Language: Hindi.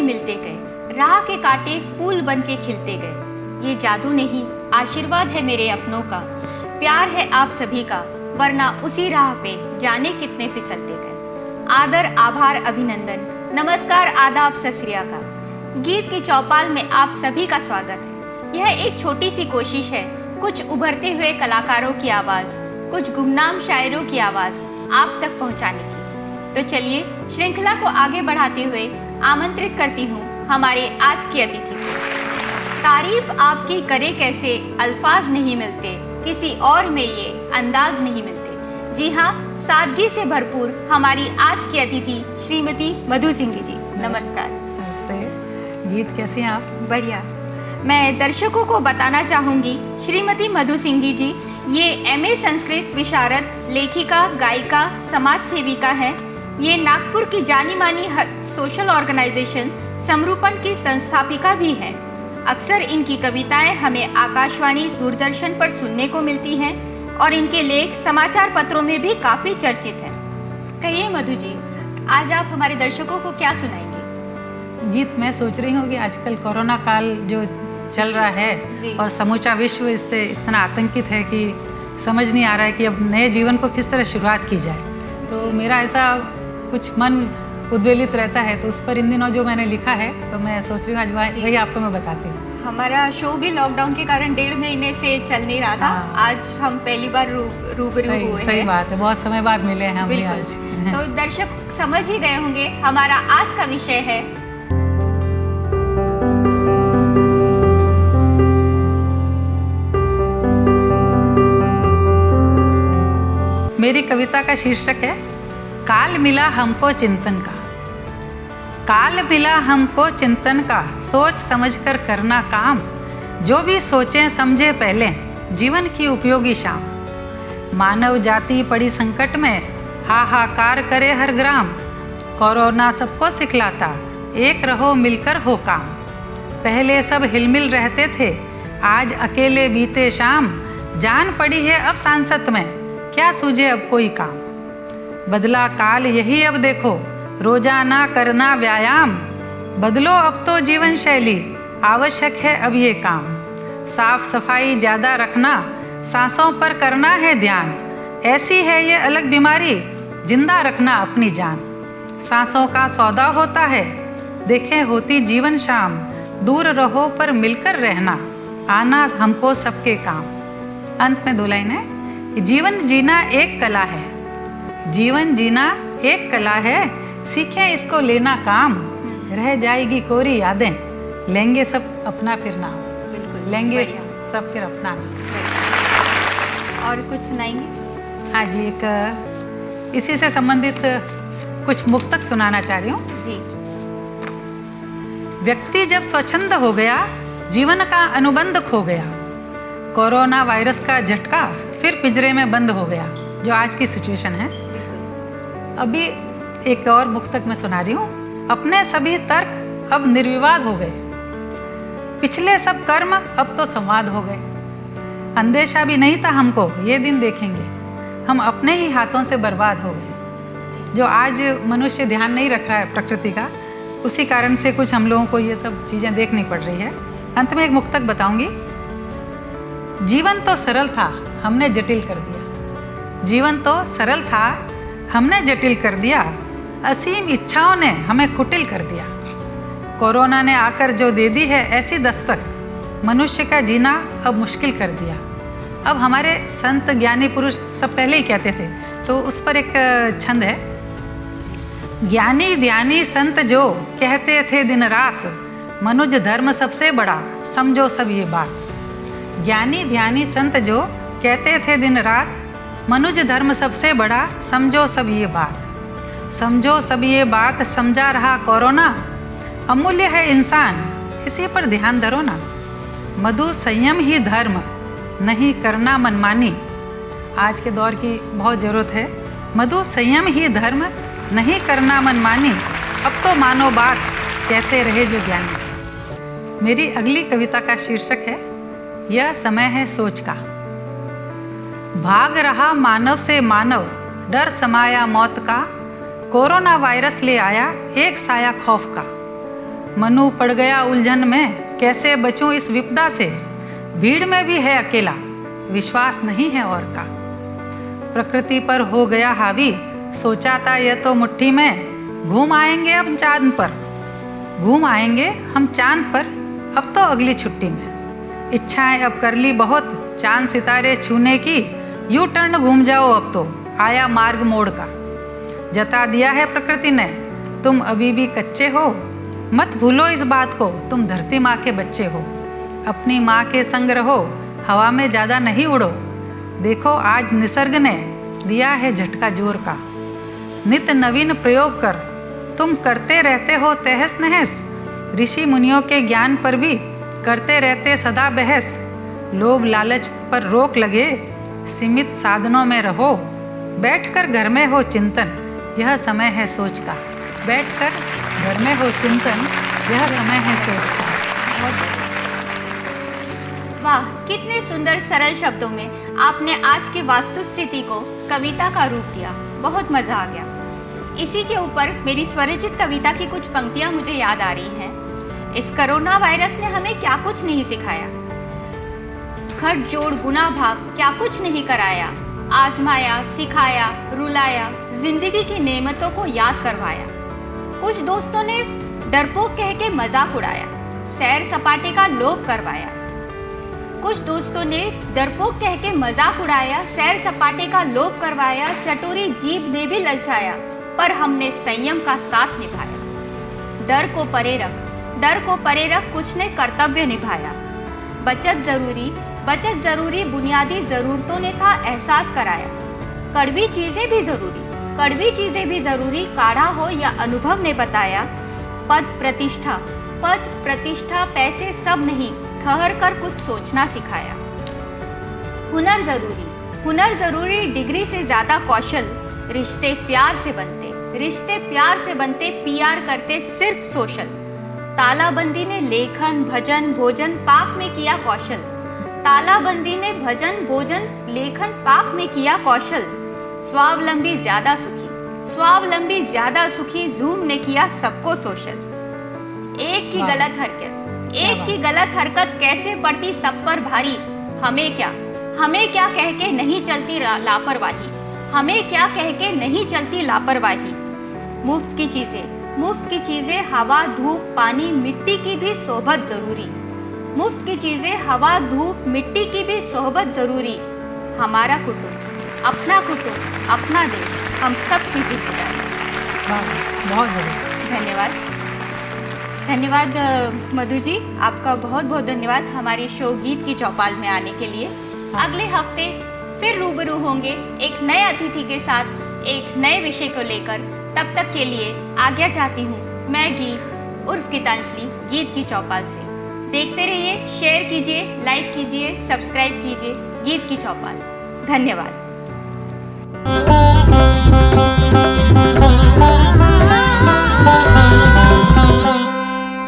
मिलते गए, राह के कांटे फूल बन के खिलते गए। ये जादू नहीं, आशीर्वाद है मेरे अपनों का, प्यार है आप सभी का, वरना उसी राह पे जाने कितने फिसलते गए। आदर, आभार, अभिनंदन, नमस्कार, आदाब, सत श्री अकाल। गीत की चौपाल में आप सभी का स्वागत है। यह एक छोटी सी कोशिश है, कुछ उभरते हुए कलाकारों की आवाज़, कुछ गुमनाम शायरों की आवाज़ आप तक पहुंचाने की। तो चलिए श्रृंखला को आगे बढ़ाते हुए आमंत्रित करती हूँ हमारे आज के अतिथि को। तारीफ आपकी करे कैसे, अल्फाज नहीं मिलते, किसी और में ये अंदाज नहीं मिलते। जी हाँ, सादगी से भरपूर हमारी आज की अतिथि श्रीमती मधु सिंघी जी, नमस्कार। नमस्ते। गीत कैसी हैं आप? बढ़िया। मैं दर्शकों को बताना चाहूँगी, श्रीमती मधु सिंघी जी ये MA संस्कृत विशारद, लेखिका, गायिका, समाज सेविका है। ये नागपुर की जानी मानी सोशल ऑर्गेनाइजेशन समरूपण की संस्थापिका भी है। अक्सर इनकी कविताएं हमें आकाशवाणी, दूरदर्शन पर सुनने को मिलती हैं और इनके लेख समाचार पत्रों में भी काफ़ी चर्चित हैं। कहिए मधु जी, आज आप हमारे दर्शकों को क्या सुनाएंगे? गीत मैं सोच रही हूँ कि आजकल कोरोना काल जो चल रहा है और समूचा विश्व इससे इतना आतंकित है कि समझ नहीं आ रहा है कि अब नए जीवन को किस तरह शुरुआत की जाए। तो मेरा ऐसा कुछ मन उद्वेलित रहता है, तो उस पर इन दिनों जो मैंने लिखा है तो मैं सोच रही हूँ आज वही आपको मैं बताती हूँ। हमारा शो भी लॉकडाउन के कारण 1.5 महीने से चल नहीं रहा था। आज हम पहली बार रूबरू हुए हैं। सही बात है, बहुत समय बाद मिले हैं हम भी आज। तो दर्शक समझ ही गए होंगे हमारा आज का विषय है मेरी कविता का शीर्षक है काल मिला हमको चिंतन का। काल मिला हमको चिंतन का, सोच समझकर करना काम, जो भी सोचें समझे पहले, जीवन की उपयोगी शाम। मानव जाति पड़ी संकट में, हाहाकार करे हर ग्राम, कोरोना सबको सिखलाता, एक रहो मिलकर हो काम। पहले सब हिलमिल रहते थे, आज अकेले बीते शाम, जान पड़ी है अब सांसत में, क्या सूझे अब कोई काम। बदला काल यही अब देखो, रोजाना करना व्यायाम, बदलो अब तो जीवन शैली, आवश्यक है अब ये काम। साफ सफाई ज़्यादा रखना, सांसों पर करना है ध्यान, ऐसी है ये अलग बीमारी, जिंदा रखना अपनी जान। सांसों का सौदा होता है, देखें होती जीवन शाम, दूर रहो पर मिलकर रहना, आना हमको सबके काम। अंत में 2 लाइन है, जीवन जीना एक कला है, जीवन जीना एक कला है, सीखें इसको लेना काम, रह जाएगी कोरी यादें, लेंगे सब अपना फिर नाम। बिल्कुल, लेंगे सब फिर अपना नाम। और कुछ सुनाएंगे? हाँ जी, एक इसी से संबंधित कुछ मुक्तक सुनाना चाह रही हूँ जी। व्यक्ति जब स्वच्छंद हो गया, जीवन का अनुबंध खो गया, कोरोना वायरस का झटका फिर पिंजरे में बंद हो गया, जो आज की सिचुएशन है। अभी एक और मुक्तक मैं सुना रही हूँ। अपने सभी तर्क अब निर्विवाद हो गए, पिछले सब कर्म अब तो संवाद हो गए। अंदेशा भी नहीं था हमको, ये दिन देखेंगे, हम अपने ही हाथों से बर्बाद हो गए। जो आज मनुष्य ध्यान नहीं रख रहा है प्रकृति का, उसी कारण से कुछ हम लोगों को ये सब चीज़ें देखनी पड़ रही है। अंत में एक मुक्तक बताऊंगी। जीवन तो सरल था, हमने जटिल कर दिया। जीवन तो सरल था, हमने जटिल कर दिया, असीम इच्छाओं ने हमें कुटिल कर दिया। कोरोना ने आकर जो दे दी है ऐसी दस्तक, मनुष्य का जीना अब मुश्किल कर दिया। अब हमारे संत ज्ञानी पुरुष सब पहले ही कहते थे, तो उस पर एक छंद है। ज्ञानी ध्यानी संत जो कहते थे दिन रात, मनुज धर्म सबसे बड़ा, समझो सब ये बात। ज्ञानी ध्यानी संत जो कहते थे दिन रात, मनुज धर्म सबसे बड़ा, समझो सब ये बात। समझो सब ये बात, समझा रहा कोरोना, अमूल्य है इंसान, इसी पर ध्यान धरो ना। मधु संयम ही धर्म, नहीं करना मनमानी। आज के दौर की बहुत ज़रूरत है। मधु संयम ही धर्म, नहीं करना मनमानी, अब तो मानो बात, कहते रहे जो ज्ञानी। मेरी अगली कविता का शीर्षक है यह समय है सोच का। भाग रहा मानव से मानव, डर समाया मौत का, कोरोना वायरस ले आया एक साया खौफ का। मनु पड़ गया उलझन में, कैसे बचूं इस विपदा से। भीड़ में भी है अकेला, विश्वास नहीं है और का। प्रकृति पर हो गया हावी, सोचा था यह तो मुट्ठी में। घूम आएंगे अब चांद पर, घूम आएंगे हम चांद पर, अब तो अगली छुट्टी में। इच्छाएं अब कर ली बहुत, चांद सितारे छूने की। यू टर्न घूम जाओ अब तो, आया मार्ग मोड़ का। जता दिया है प्रकृति ने, तुम अभी भी कच्चे हो। मत भूलो इस बात को, तुम धरती माँ के बच्चे हो। अपनी माँ के संग रहो, हवा में ज़्यादा नहीं उड़ो। देखो आज निसर्ग ने दिया है झटका जोर का। नित नवीन प्रयोग कर, तुम करते रहते हो तहस नहस। ऋषि मुनियों के ज्ञान पर भी करते रहते सदा बहस। लोभ लालच पर रोक लगे, सीमित साधनों में रहो। बैठकर घर में हो चिंतन, यह समय है सोच का। बैठकर घर में हो चिंतन, यह समय है सोच का। वाह, कितने सुंदर सरल शब्दों में आपने आज की वास्तुस्थिति को कविता का रूप दिया। बहुत मजा आ गया। इसी के ऊपर मेरी स्वरचित कविता की कुछ पंक्तियां मुझे याद आ रही हैं। इस कोरोना वायरस ने हमें क्या कुछ नहीं सिखाया, घट जोड़ गुना भाग क्या कुछ नहीं कराया। आजमाया, सिखाया, रुलाया, जिंदगी की नेमतों को याद करवाया। कुछ दोस्तों ने डरपोक कह के मजाक उड़ाया, सैर सपाटे का लोभ करवाया। कुछ दोस्तों ने डरपोक कह के मजाक उड़ाया, सैर सपाटे का लोभ करवाया। चटोरी जीभ ने भी ललचाया, पर हमने संयम का साथ निभाया। डर को परे रख कुछ ने कर्तव्य निभाया। बचत जरूरी बुनियादी जरूरतों ने था एहसास कराया। कड़वी चीजें भी जरूरी काढ़ा हो या अनुभव ने बताया। पद प्रतिष्ठा पैसे सब नहीं, ठहर कर कुछ सोचना सिखाया। हुनर जरूरी डिग्री से ज्यादा कौशल। रिश्ते प्यार से बनते पीआर करते सिर्फ सोशल। तालाबंदी ने लेखन भजन भोजन पाक में किया कौशल। स्वावलंबी ज्यादा सुखी जूम ने किया सबको सोशल। एक की गलत हरकत कैसे पड़ती सब पर भारी। हमें क्या कह के नहीं चलती लापरवाही। मुफ्त की चीजें हवा धूप पानी मिट्टी की भी सोहबत जरूरी। हमारा कुटुंब अपना देश, हम सब की जिम्मेदारी। बहुत बढ़िया। धन्यवाद मधु जी, आपका बहुत बहुत धन्यवाद हमारे शो गीत की चौपाल में आने के लिए। अगले हफ्ते फिर रूबरू होंगे एक नए अतिथि के साथ, एक नए विषय को लेकर। तब तक के लिए आज्ञा चाहती हूँ मैं गीत उर्फ गीतांजलि, गीत की चौपाल से। देखते रहिए, शेयर कीजिए, लाइक कीजिए, सब्सक्राइब कीजिए गीत की चौपाल। धन्यवाद।